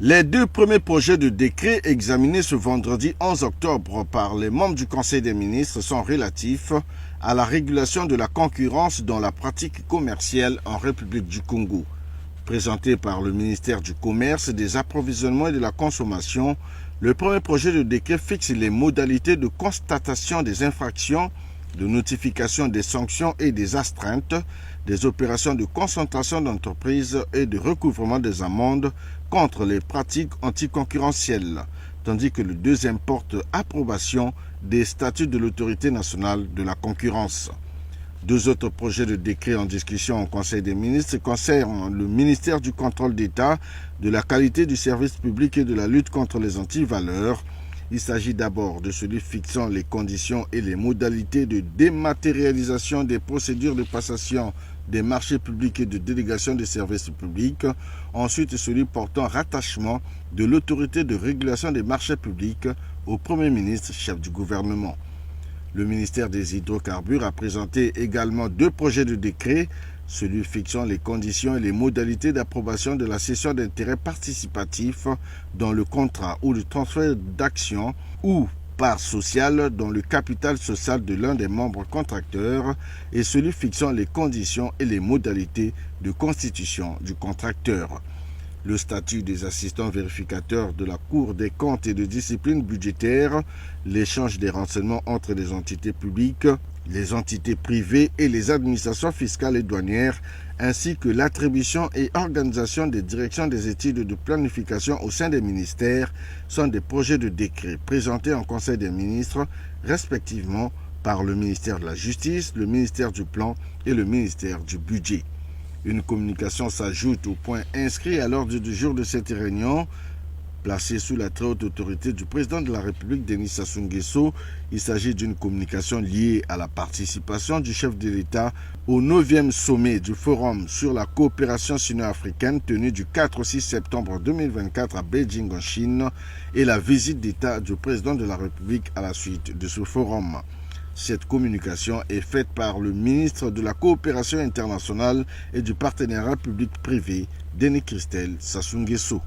Les deux premiers projets de décret examinés ce vendredi 11 octobre par les membres du Conseil des ministres sont relatifs à la régulation de la concurrence dans la pratique commerciale en République du Congo. Présenté par le ministère du Commerce, des Approvisionnements et de la Consommation, le premier projet de décret fixe les modalités de constatation des infractions, de notification des sanctions et des astreintes, des opérations de concentration d'entreprises et de recouvrement des amendes contre les pratiques anticoncurrentielles, tandis que le deuxième porte approbation des statuts de l'autorité nationale de la concurrence. Deux autres projets de décret en discussion au Conseil des ministres concernent le ministère du Contrôle d'État, de la qualité du service public et de la lutte contre les antivaleurs. Il s'agit d'abord de celui fixant les conditions et les modalités de dématérialisation des procédures de passation des marchés publics et de délégation des services publics. Ensuite, celui portant rattachement de l'autorité de régulation des marchés publics au Premier ministre, chef du gouvernement. Le ministère des Hydrocarbures a présenté également deux projets de décret, celui fixant les conditions et les modalités d'approbation de la cession d'intérêts participatifs dans le contrat ou le transfert d'actions ou part sociale dans le capital social de l'un des membres contracteurs et celui fixant les conditions et les modalités de constitution du contracteur. Le statut des assistants vérificateurs de la Cour des comptes et de discipline budgétaire, l'échange des renseignements entre les entités publiques, les entités privées et les administrations fiscales et douanières, ainsi que l'attribution et organisation des directions des études de planification au sein des ministères, sont des projets de décret présentés en Conseil des ministres, respectivement par le ministère de la Justice, le ministère du Plan et le ministère du Budget. Une communication s'ajoute au point inscrit à l'ordre du jour de cette réunion, placée sous la très haute autorité du président de la République, Denis Sassou Nguesso. Il s'agit d'une communication liée à la participation du chef de l'État au 9e sommet du Forum sur la coopération sino-africaine tenu du 4 au 6 septembre 2024 à Beijing en Chine et la visite d'État du président de la République à la suite de ce forum. Cette communication est faite par le ministre de la Coopération internationale et du partenariat public-privé, Denis Christelle Sassou Nguesso.